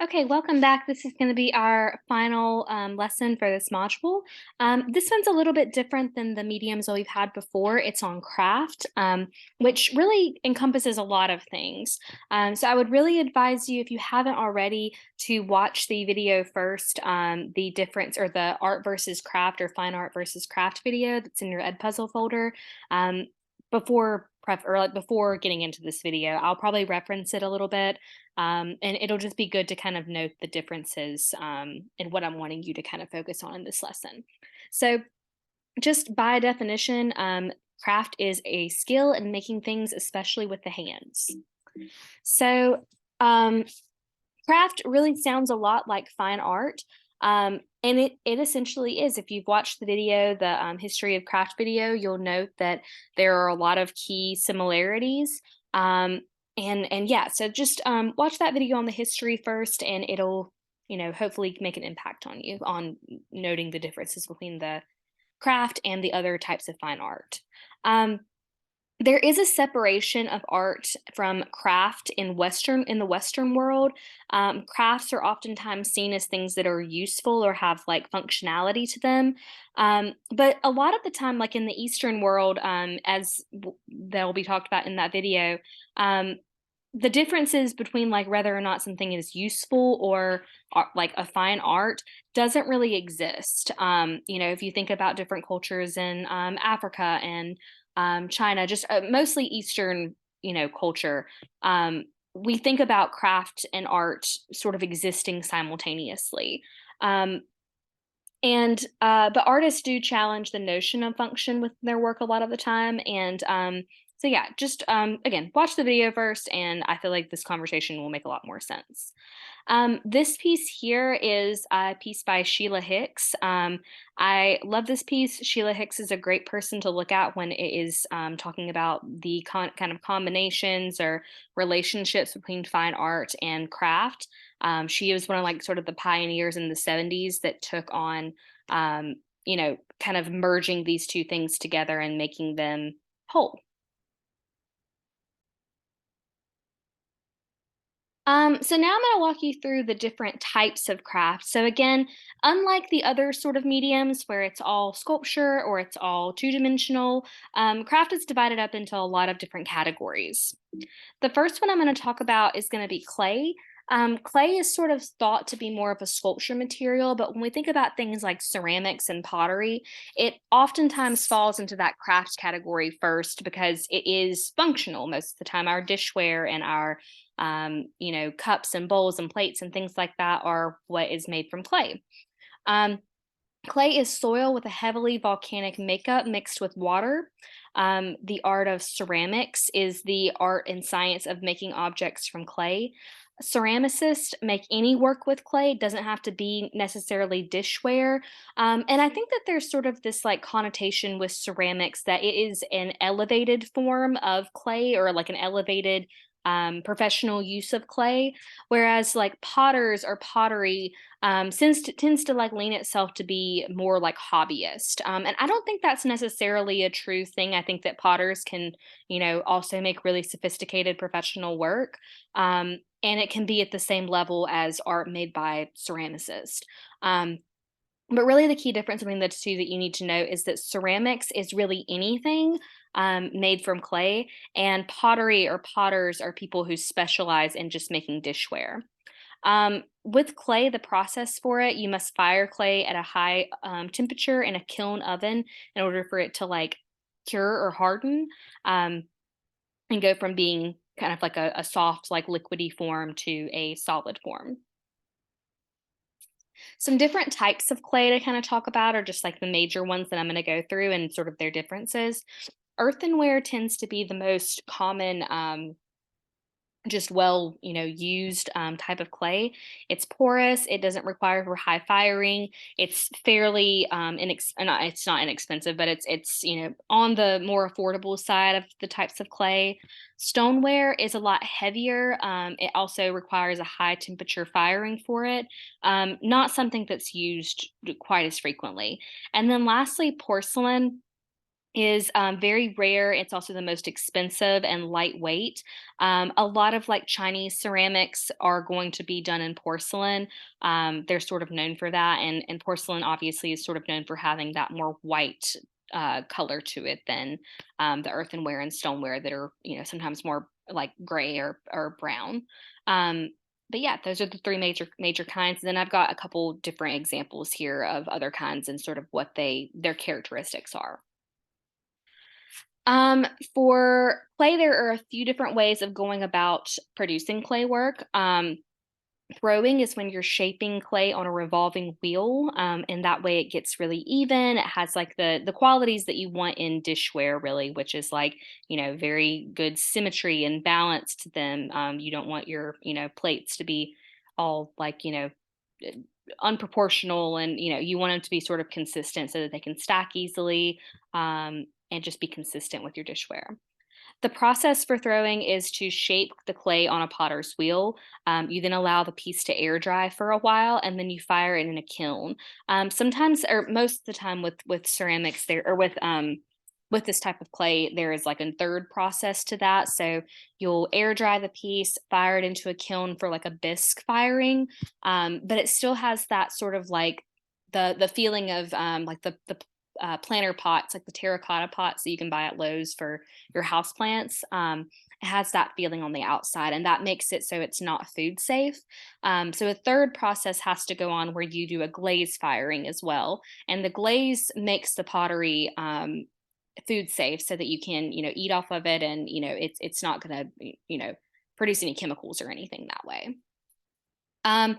Okay, welcome back. This is going to be our final lesson for this module. This one's a little bit different than the mediums that we've had before. It's on craft, which really encompasses a lot of things. So I would really advise you, if you haven't already, to watch the video first, the difference or the art versus craft or fine art versus craft video that's in your Edpuzzle folder. Before getting into this video, I'll probably reference it a little bit, and it'll just be good to kind of note the differences in what I'm wanting you to kind of focus on in this lesson. So, just by definition, craft is a skill in making things, especially with the hands. So, craft really sounds a lot like fine art. And it essentially is. If you've watched the video, the history of craft video, you'll note that there are a lot of key similarities. And yeah, so just watch that video on the history first, and it'll hopefully make an impact on you on noting the differences between the craft and the other types of fine art. Um, there is a separation of art from craft in the Western world. Crafts are oftentimes seen as things that are useful or have like functionality to them. But a lot of the time, like in the Eastern world, that will be talked about in that video, the differences between like whether or not something is useful or like a fine art doesn't really exist. If you think about different cultures in Africa and China, just mostly Eastern, culture. We think about craft and art sort of existing simultaneously. Um, but artists do challenge the notion of function with their work a lot of the time. And so, yeah, just again, watch the video first, and I feel like this conversation will make a lot more sense. This piece here is a piece by Sheila Hicks. I love this piece. Sheila Hicks is a great person to look at when it is talking about the kind of combinations or relationships between fine art and craft. She was one of like sort of the pioneers in the 70s that took on, kind of merging these two things together and making them whole. So now I'm going to walk you through the different types of craft. So again, unlike the other sort of mediums where it's all sculpture or it's all two-dimensional, craft is divided up into a lot of different categories. The first one I'm going to talk about is going to be clay. Clay is sort of thought to be more of a sculpture material, but when we think about things like ceramics and pottery, it oftentimes falls into that craft category first because it is functional most of the time. Our dishware and our cups and bowls and plates and things like that are what is made from clay. Um, Clay is soil with a heavily volcanic makeup mixed with water. The art of ceramics is the art and science of making objects from clay. Ceramicists make any work with clay, doesn't have to be necessarily dishware. And I think that there's sort of this like connotation with ceramics that it is an elevated form of clay or like an elevated professional use of clay, whereas like potters or pottery tends to like lean itself to be more like hobbyist. And I don't think that's necessarily a true thing. I think that potters can, also make really sophisticated professional work. And it can be at the same level as art made by ceramicists. But really, the key difference between the two that you need to know is that ceramics is really anything made from clay, and pottery or potters are people who specialize in just making dishware. With clay, the process for it, you must fire clay at a high temperature in a kiln oven in order for it to like cure or harden, um, and go from being kind of like a soft, like liquidy form to a solid form. Some different types of clay to kind of talk about are just like the major ones that I'm going to go through and sort of their differences. Earthenware tends to be the most common just well used type of clay. It's porous, it doesn't require for high firing, it's fairly it's not inexpensive, but it's on the more affordable side of the types of clay. Stoneware is a lot heavier. It also requires a high temperature firing for it. Not something that's used quite as frequently. And then lastly, porcelain. is very rare. It's also the most expensive and lightweight. A lot of like Chinese ceramics are going to be done in porcelain. They're sort of known for that, and porcelain obviously is sort of known for having that more white color to it than the earthenware and stoneware that are sometimes more like gray or brown. Um, but yeah, those are the three major kinds. And then I've got a couple different examples here of other kinds and sort of what their characteristics are. Um, for clay, there are a few different ways of going about producing clay work. Throwing is when you're shaping clay on a revolving wheel, and that way it gets really even. It has like the qualities that you want in dishware, really, which is like very good symmetry and balance to them. You don't want your plates to be all like uh, unproportional, and you want them to be sort of consistent so that they can stack easily, and just be consistent with your dishware. The process for throwing is to shape the clay on a potter's wheel. You then allow the piece to air dry for a while, and then you fire it in a kiln. Sometimes, or most of the time, with ceramics, there or with this type of clay, there is like a third process to that. So you'll air dry the piece, fire it into a kiln for like a bisque firing, but it still has that sort of like the feeling of like the planter pots, like the terracotta pots that you can buy at Lowe's for your house plants. It has that feeling on the outside, and that makes it so it's not food safe. So a third process has to go on where you do a glaze firing as well, and the glaze makes the pottery food safe so that you can eat off of it, and it's not going to produce any chemicals or anything that way. Um,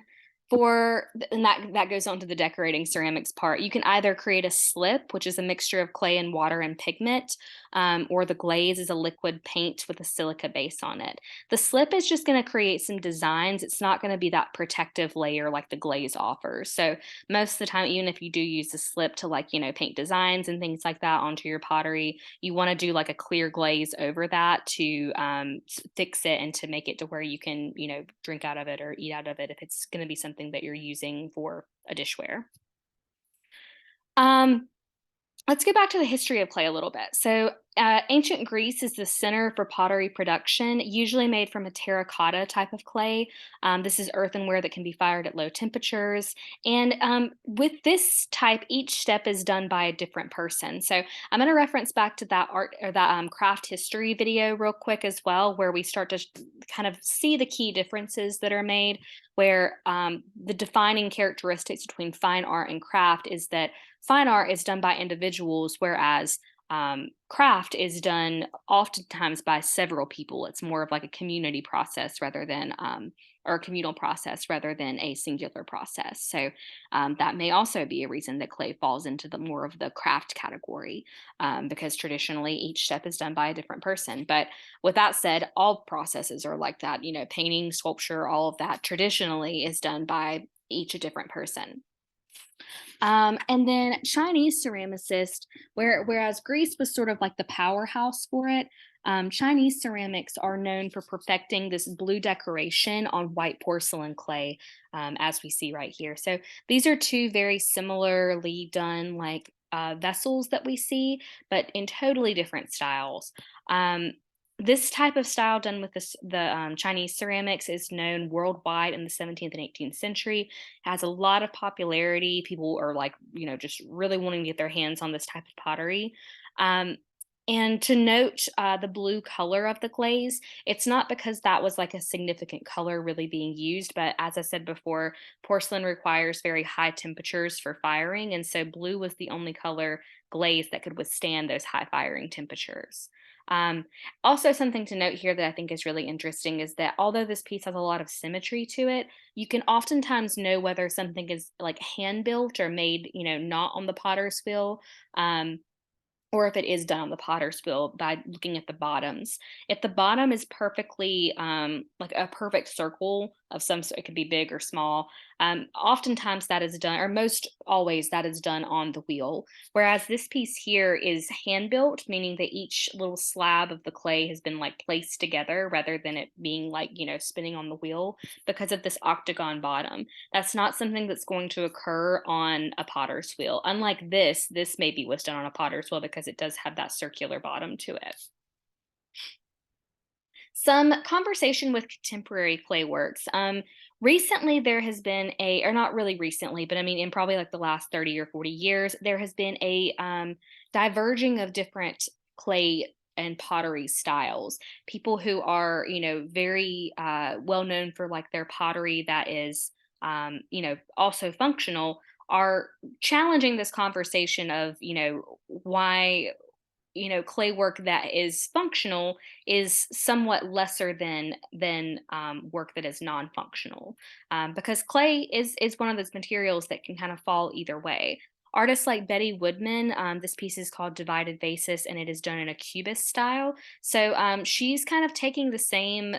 and that goes on to the decorating ceramics part. You can either create a slip, which is a mixture of clay and water and pigment, or the glaze is a liquid paint with a silica base on it. The slip is just going to create some designs. It's not going to be that protective layer like the glaze offers. So most of the time, even if you do use the slip to like paint designs and things like that onto your pottery, you want to do like a clear glaze over that to fix it and to make it to where you can drink out of it or eat out of it if it's going to be something that you're using for a dishware. Um, Let's go back to the history of clay a little bit. So, ancient Greece is the center for pottery production, usually made from a terracotta type of clay. This is earthenware that can be fired at low temperatures. And with this type, each step is done by a different person. So, I'm going to reference back to that art or that craft history video real quick as well, where we start to kind of see the key differences that are made. Where the defining characteristics between fine art and craft is that fine art is done by individuals, whereas craft is done oftentimes by several people. It's more of like a community process rather than, or a communal process rather than a singular process. So that may also be a reason that clay falls into the more of the craft category, because traditionally each step is done by a different person. But with that said, all processes are like that. Painting, sculpture, all of that traditionally is done by each a different person. And then Chinese ceramicist, whereas Greece was sort of like the powerhouse for it, Chinese ceramics are known for perfecting this blue decoration on white porcelain clay, as we see right here. So these are two very similarly done like vessels that we see, but in totally different styles. This type of style done with the Chinese ceramics is known worldwide in the 17th and 18th century, has a lot of popularity. People are like, just really wanting to get their hands on this type of pottery. Um, and to note the blue color of the glaze, it's not because that was like a significant color really being used, but as I said before, porcelain requires very high temperatures for firing. And so blue was the only color glaze that could withstand those high firing temperatures. Um, Also, something to note here that I think is really interesting is that although this piece has a lot of symmetry to it, you can oftentimes know whether something is like hand built or made, not on the potter's wheel. Or if it is done on the potter's wheel by looking at the bottoms. If the bottom is perfectly like a perfect circle of some sort, it could be big or small. Oftentimes that is done, or most always that is done on the wheel. Whereas this piece here is hand built, meaning that each little slab of the clay has been like placed together rather than it being like, spinning on the wheel because of this octagon bottom. That's not something that's going to occur on a potter's wheel. Unlike this maybe was done on a potter's wheel because because it does have that circular bottom to it. Some conversation with contemporary clay works. Recently, there has been or not really recently, but I mean, in probably like the last 30 or 40 years, there has been a diverging of different clay and pottery styles. People who are, very well known for like their pottery that is, also functional are challenging this conversation of, why clay work that is functional is somewhat lesser than work that is non-functional, because clay is one of those materials that can kind of fall either way. Artists like Betty Woodman, this piece is called Divided Vases, and it is done in a cubist style. So she's kind of taking the same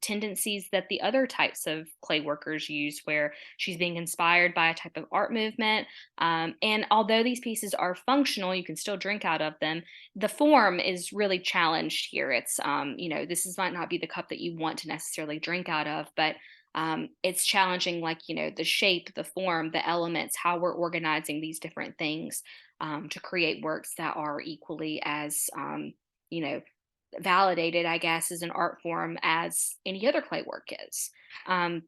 tendencies that the other types of clay workers use, where she's being inspired by a type of art movement. And although these pieces are functional, you can still drink out of them, the form is really challenged here. It's might not be the cup that you want to necessarily drink out of, but it's challenging, like, the shape, the form, the elements, how we're organizing these different things to create works that are equally as you know validated, I guess, as an art form as any other clay work is. um,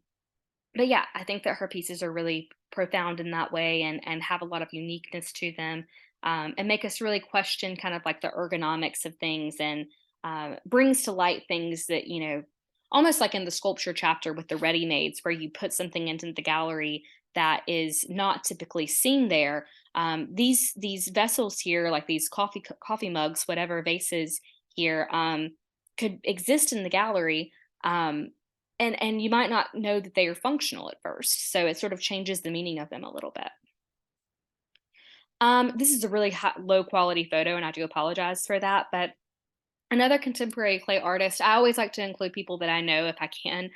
but yeah, I think that her pieces are really profound in that way, and have a lot of uniqueness to them, and make us really question kind of like the ergonomics of things, and brings to light things that, almost like in the sculpture chapter with the ready mades, where you put something into the gallery that is not typically seen there. These vessels here, like these coffee mugs, whatever vases here, could exist in the gallery. And you might not know that they are functional at first, so it sort of changes the meaning of them a little bit. This is a really low quality photo, and I do apologize for that. But another contemporary clay artist, I always like to include people that I know if I can.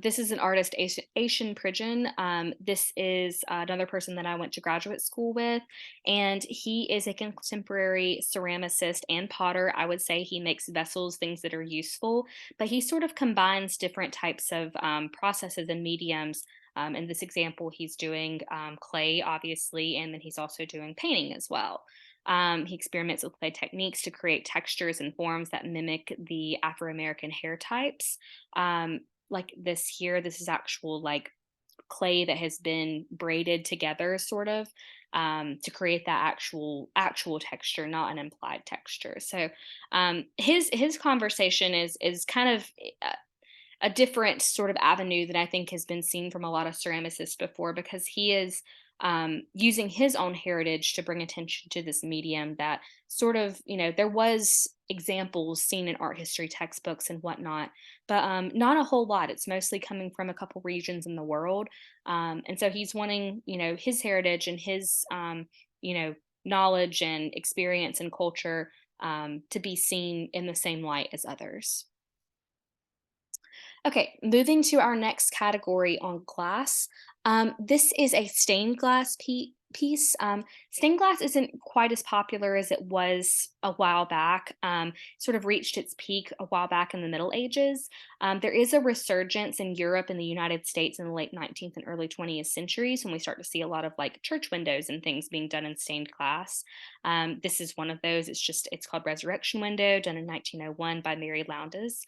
This is an artist, Asian Pridgen. This is another person that I went to graduate school with, and he is a contemporary ceramicist and potter. I would say he makes vessels, things that are useful, but he sort of combines different types of processes and mediums. In this example, he's doing clay, obviously, and then he's also doing painting as well. He experiments with clay techniques to create textures and forms that mimic the Afro American hair types. Like this here, this is actual like clay that has been braided together, sort of, to create that actual texture, not an implied texture. So his conversation is kind of a different sort of avenue that I think has been seen from a lot of ceramicists before, because he is using his own heritage to bring attention to this medium that sort of, there was examples seen in art history textbooks and whatnot, but not a whole lot. It's mostly coming from a couple regions in the world. And so he's wanting, his heritage and his, knowledge and experience and culture to be seen in the same light as others. Okay, moving to our next category on glass. This is a stained glass piece. Stained glass isn't quite as popular as it was a while back. Sort of reached its peak a while back in the Middle Ages. There is a resurgence in Europe and the United States in the late 19th and early 20th centuries, when we start to see a lot of like church windows and things being done in stained glass. This is one of those. It's called Resurrection Window, done in 1901 by Mary Lowndes.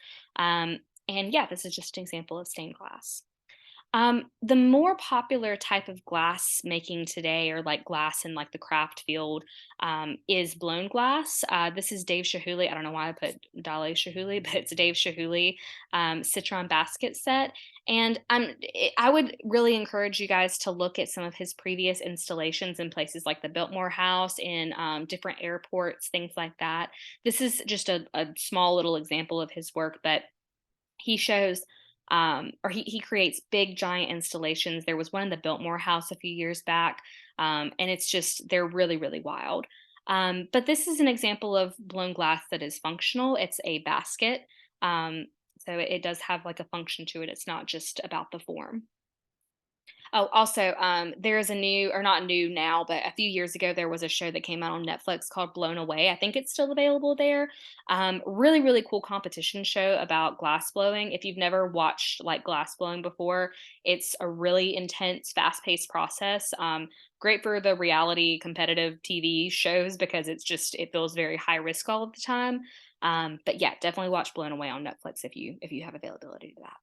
And yeah, this is just an example of stained glass. The more popular type of glass making today, or like glass in like the craft field, is blown glass. This is Dave Chihuly. I don't know why I put Dale Chihuly, but it's Dave Chihuly Citron basket set. And I would really encourage you guys to look at some of his previous installations in places like the Biltmore House, in different airports, things like that. This is just a small little example of his work, but he shows or he creates big giant installations. There was one in the Biltmore House a few years back, and it's just, they're really really wild. But this is an example of blown glass that is functional. It's a basket, so it does have like a function to it. It's not just about the form. Oh, also, there is a new, or not new now, but a few years ago, there was a show that came out on Netflix called Blown Away. I think it's still available there. Really, really cool competition show about glass blowing. If you've never watched like glass blowing before, it's a really intense, fast paced process. Great for the reality competitive TV shows because it feels very high risk all of the time. But yeah, definitely watch Blown Away on Netflix if you have availability to that.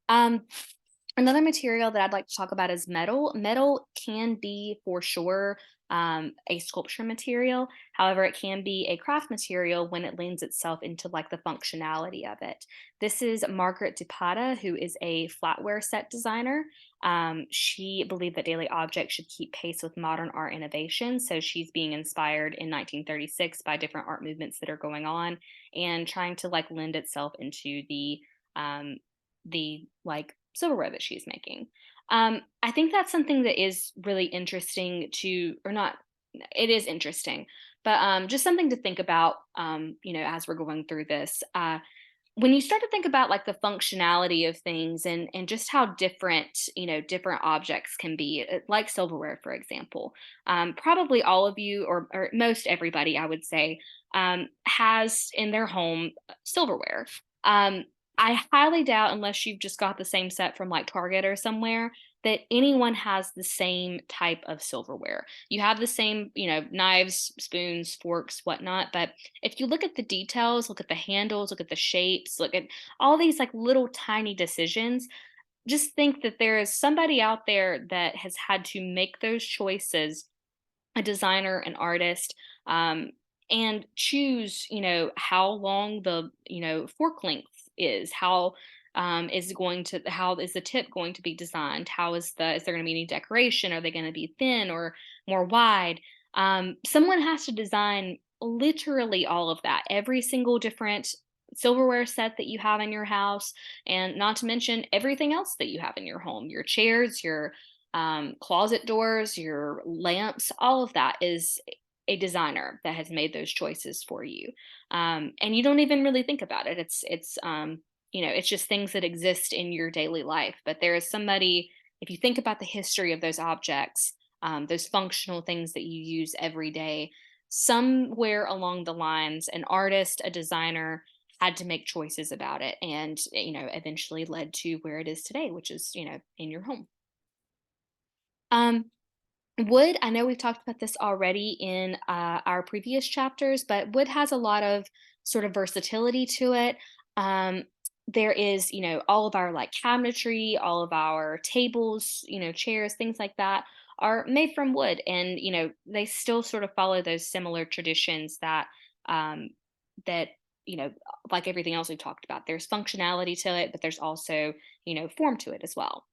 Um, Another material that I'd like to talk about is metal. Metal can be for sure a sculpture material. However, it can be a craft material when it lends itself into like the functionality of it. This is Margaret Dupata, who is a flatware set designer. She believed that daily objects should keep pace with modern art innovation. So she's being inspired in 1936 by different art movements that are going on and trying to like lend itself into um, the like silverware that she's making. I think that's something that is really interesting to, or not, it is interesting, but just something to think about, as we're going through this. When you start to think about like the functionality of things and just how different, different objects can be, like silverware, for example, probably all of you, or most everybody, I would say, has in their home silverware. Um, I highly doubt, unless you've just got the same set from like Target or somewhere, that anyone has the same type of silverware. You have the same, knives, spoons, forks, whatnot. But if you look at the details, look at the handles, look at the shapes, look at all these like little tiny decisions, just think that there is somebody out there that has had to make those choices, a designer, an artist, um, and choose, how long the, fork length is, how is the tip going to be designed? Is there going to be any decoration? Are they going to be thin or more wide? Someone has to design literally all of that, every single different silverware set that you have in your house, and not to mention everything else that you have in your home, your chairs, your closet doors, your lamps, all of that is a designer that has made those choices for you. And you don't even really think about it. It's just things that exist in your daily life. But there is somebody, if you think about the history of those objects, those functional things that you use every day, somewhere along the lines, an artist, a designer had to make choices about it, and eventually led to where it is today, which is in your home. Um, Wood, I know we've talked about this already in our previous chapters, but wood has a lot of sort of versatility to it. Um, there is, all of our like cabinetry, all of our tables, chairs, things like that are made from wood. And, they still sort of follow those similar traditions um, that, you know, like everything else we've talked about. There's functionality to it, but there's also, form to it as well.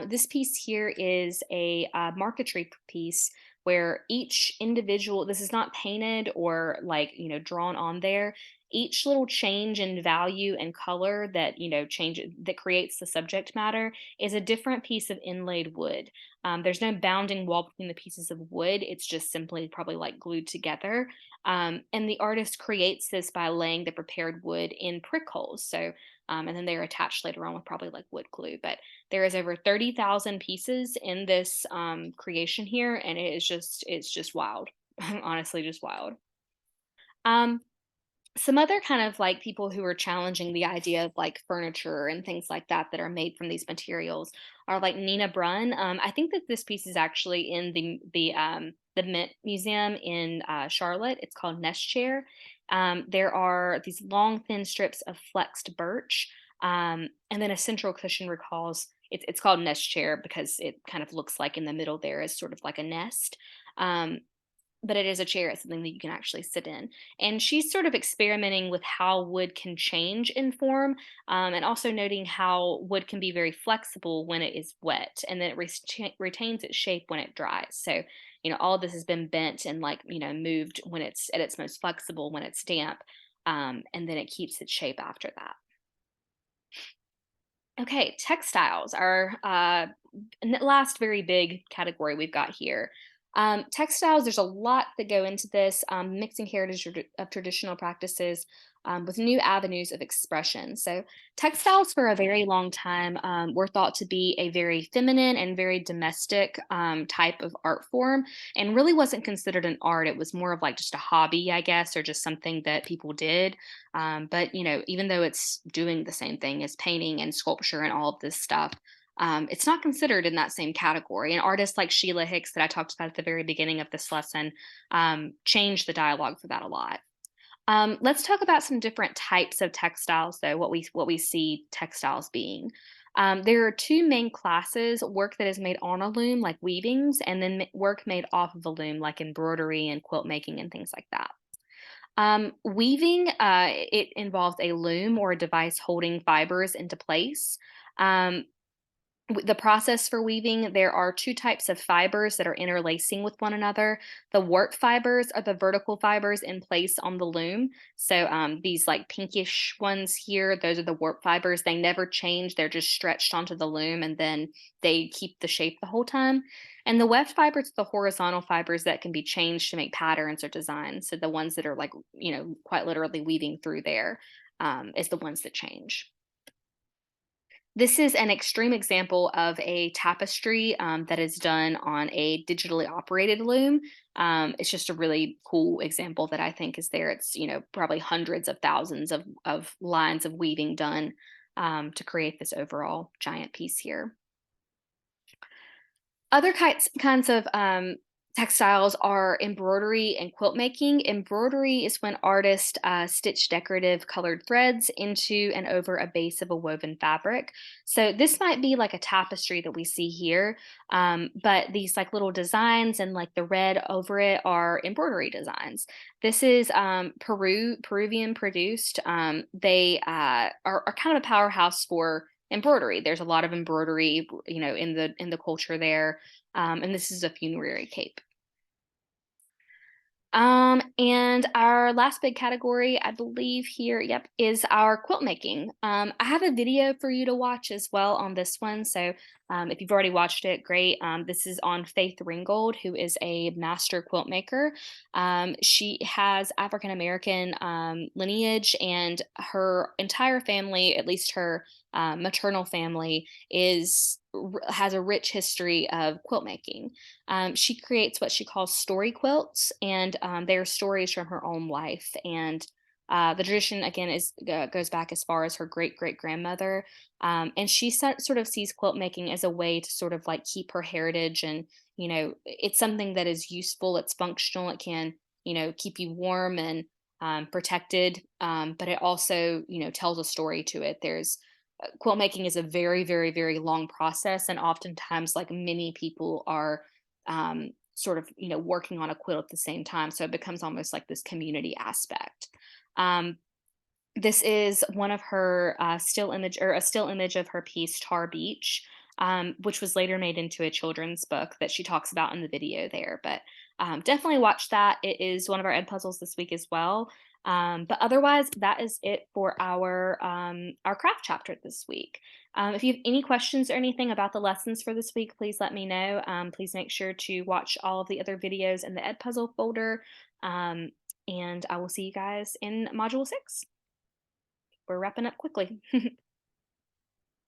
This piece here is a marquetry piece where each individual, this is not painted or like, drawn on there. Each little change in value and color that, that creates the subject matter is a different piece of inlaid wood. There's no bounding wall between the pieces of wood. It's just simply probably like glued together. And the artist creates this by laying the prepared wood in prick holes. And then they're attached later on with probably like wood glue. But there is over 30,000 pieces in this creation here, and it's just wild. Honestly, just wild. Um, some other kind of like people who are challenging the idea of like furniture and things like that that are made from these materials are like Nina Brunn. I think that this piece is actually in the Mint Museum in Charlotte. It's called Nest Chair. There are these long, thin strips of flexed birch, and then a central cushion recalls. It's called Nest Chair because it kind of looks like in the middle there is sort of like a nest. Um, but it is a chair. It's something that you can actually sit in. And she's sort of experimenting with how wood can change in form, and also noting how wood can be very flexible when it is wet, and then it retains its shape when it dries. So, all of this has been bent and like, moved when it's at its most flexible when it's damp, and then it keeps its shape after that. Okay, textiles are last very big category we've got here. Textiles, there's a lot that go into this, mixing heritage of traditional practices. with new avenues of expression. So, textiles for a very long time were thought to be a very feminine and very domestic type of art form, and really wasn't considered an art. It was more of like just a hobby, I guess, or just something that people did. But, even though it's doing the same thing as painting and sculpture and all of this stuff, it's not considered in that same category. And artists like Sheila Hicks, that I talked about at the very beginning of this lesson, changed the dialogue for that a lot. Let's talk about some different types of textiles, though. What we see textiles being. There are two main classes: work that is made on a loom, like weavings, and then work made off of a loom, like embroidery and quilt making and things like that. Weaving, it involves a loom or a device holding fibers into place. Um, the process for weaving, there are two types of fibers that are interlacing with one another. The warp fibers are the vertical fibers in place on the loom. So these like pinkish ones here, those are the warp fibers. They never change. They're just stretched onto the loom and then they keep the shape the whole time. And the weft fibers are the horizontal fibers that can be changed to make patterns or designs. So the ones that are like, quite literally weaving through there is the ones that change. This is an extreme example of a tapestry that is done on a digitally operated loom. It's just a really cool example that I think is there. It's probably hundreds of thousands of lines of weaving done to create this overall giant piece here. Other kinds of textiles are embroidery and quilt making. Embroidery is when artists stitch decorative colored threads into and over a base of a woven fabric. So this might be like a tapestry that we see here, but these like little designs and like the red over it are embroidery designs. This is Peruvian produced. They are kind of a powerhouse for embroidery. There's a lot of embroidery, in the culture there. And this is a funerary cape. And our last big category, I believe here, yep, is our quilt making. I have a video for you to watch as well on this one. So if you've already watched it, great. This is on Faith Ringgold, who is a master quilt maker. She has African American lineage, and her entire family, at least her maternal family, has a rich history of quilt making. She creates what she calls story quilts, and they are stories from her own life. And the tradition, again, goes back as far as her great great grandmother. And she sort of sees quilt making as a way to sort of like keep her heritage, and it's something that is useful. It's functional. It can keep you warm and protected, but it also tells a story to it. There's quilt making is a very very very long process, and oftentimes like many people are sort of working on a quilt at the same time, so it becomes almost like this community aspect. um, this is one of her still image, or a still image of her piece Tar Beach, which was later made into a children's book that she talks about in the video there. But definitely watch that. It is one of our ed puzzles this week as well. But otherwise, that is it for our craft chapter this week. If you have any questions or anything about the lessons for this week, please let me know. Please make sure to watch all of the other videos in the ed puzzle folder. And I will see you guys in module 6. We're wrapping up quickly.